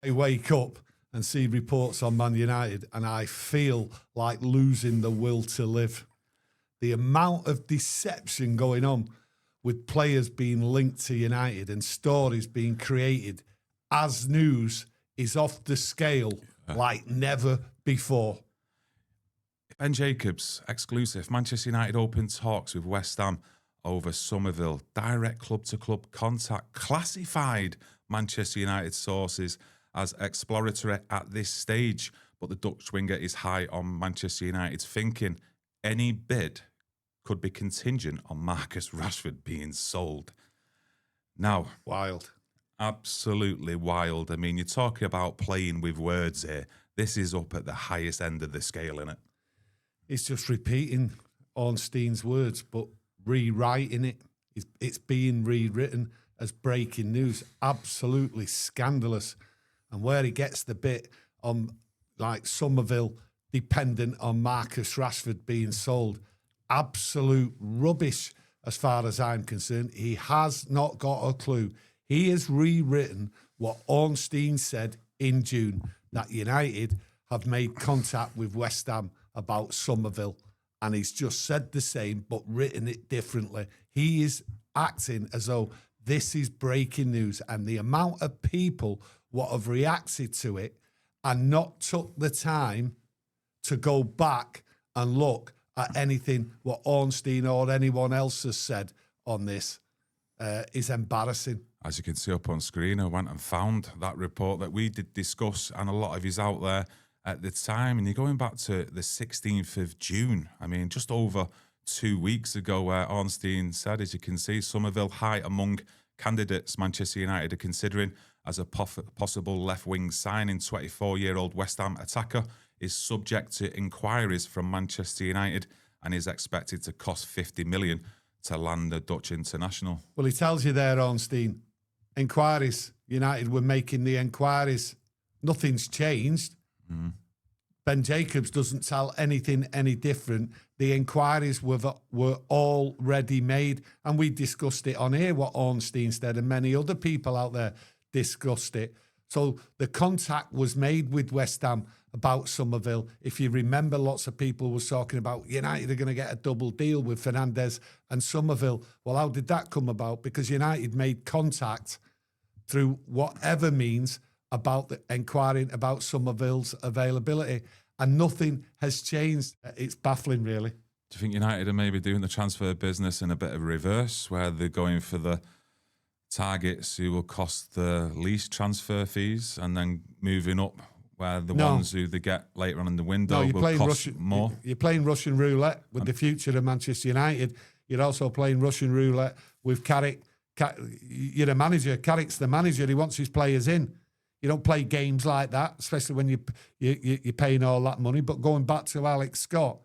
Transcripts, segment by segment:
I wake up and see reports on Man United and I feel like losing the will to live. The amount of deception going on with players being linked to United and stories being created as news is off the scale like never before. Ben Jacobs, exclusive. Manchester United open talks with West Ham over Summerville. Direct club-to-club contact. Classified Manchester United sources as exploratory at this stage. But the Dutch winger is high on Manchester United's thinking. Any bid could be contingent on Marcus Rashford being sold. Now, wild. Absolutely wild. I mean, you're talking about playing with words here. This is up at the highest end of the scale, isn't it? It's just repeating Ornstein's words, but rewriting it. It's being rewritten as breaking news. Absolutely scandalous. And where he gets the bit on, like, Summerville dependent on Marcus Rashford being sold, absolute rubbish as far as I'm concerned. He has not got a clue. He has rewritten what Ornstein said in June, that United have made contact with West Ham about Summerville. And he's just said the same, but written it differently. He is acting as though this is breaking news. And the amount of people what have reacted to it and not took the time to go back and look at anything what Ornstein or anyone else has said on this is embarrassing. As you can see up on screen, I went and found that report that we did discuss, and a lot of is out there at the time. And you're going back to the 16th of June. I mean, just over 2 weeks ago, where Ornstein said, as you can see, Summerville high among candidates Manchester United are considering as a possible left-wing signing. 24-year-old West Ham attacker is subject to inquiries from Manchester United and is expected to cost $50 million to land a Dutch international. Well, he tells you there, Ornstein, inquiries. United were making the inquiries. Nothing's changed. Ben Jacobs doesn't tell anything any different. The inquiries were already made, and we discussed it on here, what Ornstein said, and many other people out there discussed it. So the contact was made with West Ham about Summerville. If you remember, lots of people were talking about United are going to get a double deal with Fernandes and Summerville. Well, how did that come about? Because United made contact through whatever means about the inquiring about Summerville's availability, and nothing has changed. It's baffling, really. Do you think United are maybe doing the transfer business in a bit of reverse, where they're going for the targets who will cost the least transfer fees and then moving up where the ones who they get later on in the window will cost more? You're playing Russian roulette with the future of Manchester United. You're also playing Russian roulette with Carrick. You're a manager. Carrick's the manager. He wants his players in. You don't play games like that, especially when you're paying all that money. But going back to Alex Scott,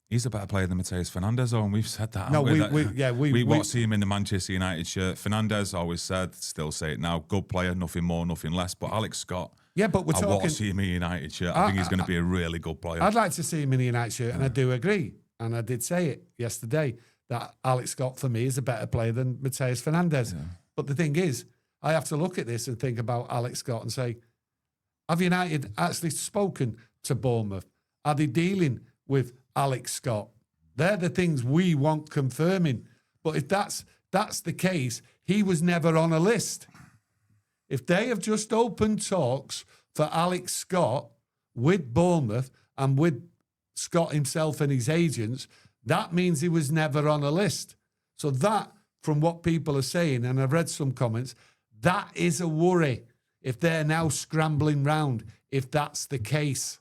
he's a better player than Mateus Fernandes, and we've said that. No, we want to see him in the Manchester United shirt. Fernandes always said, still say it now, good player, nothing more, nothing less. But Alex Scott, but we're talking. I want to see him in a United shirt. I think he's going to be a really good player. I'd like to see him in a United shirt, and I do agree. And I did say it yesterday that Alex Scott for me is a better player than Mateus Fernandes. Yeah. But the thing is, I have to look at this and think about Alex Scott and say, have United actually spoken to Bournemouth? Are they dealing with Alex Scott? They're the things we want confirming. But if that's the case, he was never on a list. If they have just opened talks for Alex Scott with Bournemouth and with Scott himself and his agents, that means he was never on a list. So that, from what people are saying, and I've read some comments, that is a worry if they're now scrambling round, if that's the case.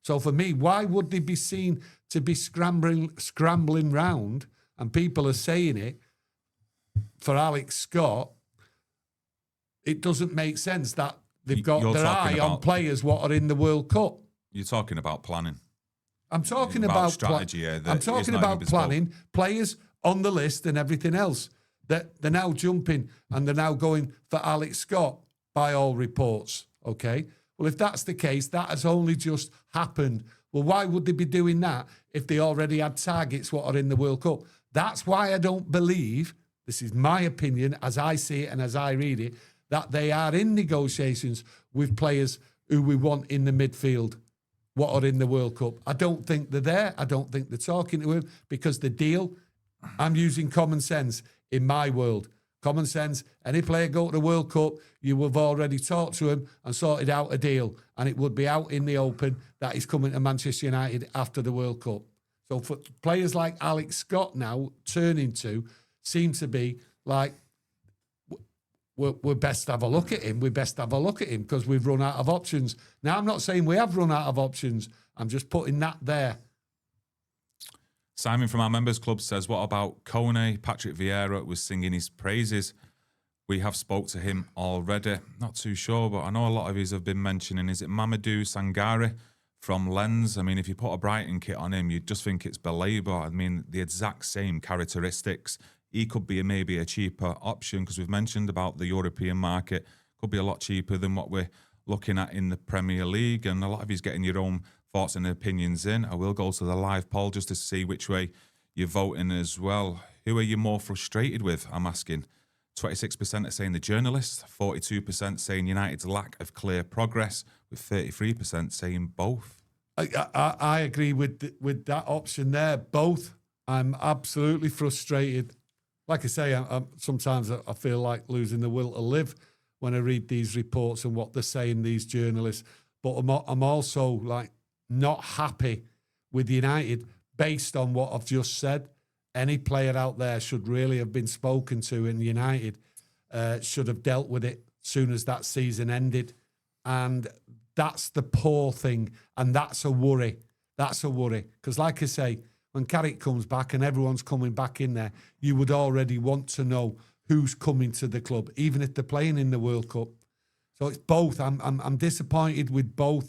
So for me, why would they be seen to be scrambling round, and people are saying it, for Alex Scott? It doesn't make sense that they've got their eye on players what are in the World Cup. You're talking about planning. I'm talking about strategy. I'm talking about planning, players on the list and everything else. They're now jumping and they're now going for Alex Scott by all reports, okay? Well, if that's the case, that has only just happened. Well, why would they be doing that if they already had targets what are in the World Cup? That's why I don't believe, this is my opinion as I see it and as I read it, that they are in negotiations with players who we want in the midfield, what are in the World Cup. I don't think they're there. I don't think they're talking to him because the deal, I'm using common sense in my world. Common sense, any player go to the World Cup, you have already talked to him and sorted out a deal, and it would be out in the open that he's coming to Manchester United after the World Cup. So for players like Alex Scott now turning to seem to be like, we're best have a look at him. We best have a look at him because we've run out of options. Now, I'm not saying we have run out of options. I'm just putting that there. Simon from our members club says, what about Kone? Patrick Vieira was singing his praises. We have spoke to him already. Not too sure, but I know a lot of yous have been mentioning, is it Mamadou Sangare from Lens? I mean, if you put a Brighton kit on him, you'd just think it's Belabor. I mean, the exact same characteristics. He could be maybe a cheaper option because we've mentioned about the European market. Could be a lot cheaper than what we're looking at in the Premier League. And a lot of yous getting your own thoughts and opinions in. I will go to the live poll just to see which way you're voting as well. Who are you more frustrated with, I'm asking? 26% are saying the journalists, 42% saying United's lack of clear progress, with 33% saying both. I agree with that option there, both. I'm absolutely frustrated. Like I say, sometimes I feel like losing the will to live when I read these reports and what they're saying, these journalists. But I'm also like not happy with United based on what I've just said. Any player out there should really have been spoken to in United, should have dealt with it soon as that season ended. And that's the poor thing. And that's a worry. That's a worry. Because like I say, when Carrick comes back and everyone's coming back in there, you would already want to know who's coming to the club, even if they're playing in the World Cup. So it's both. I'm disappointed with both.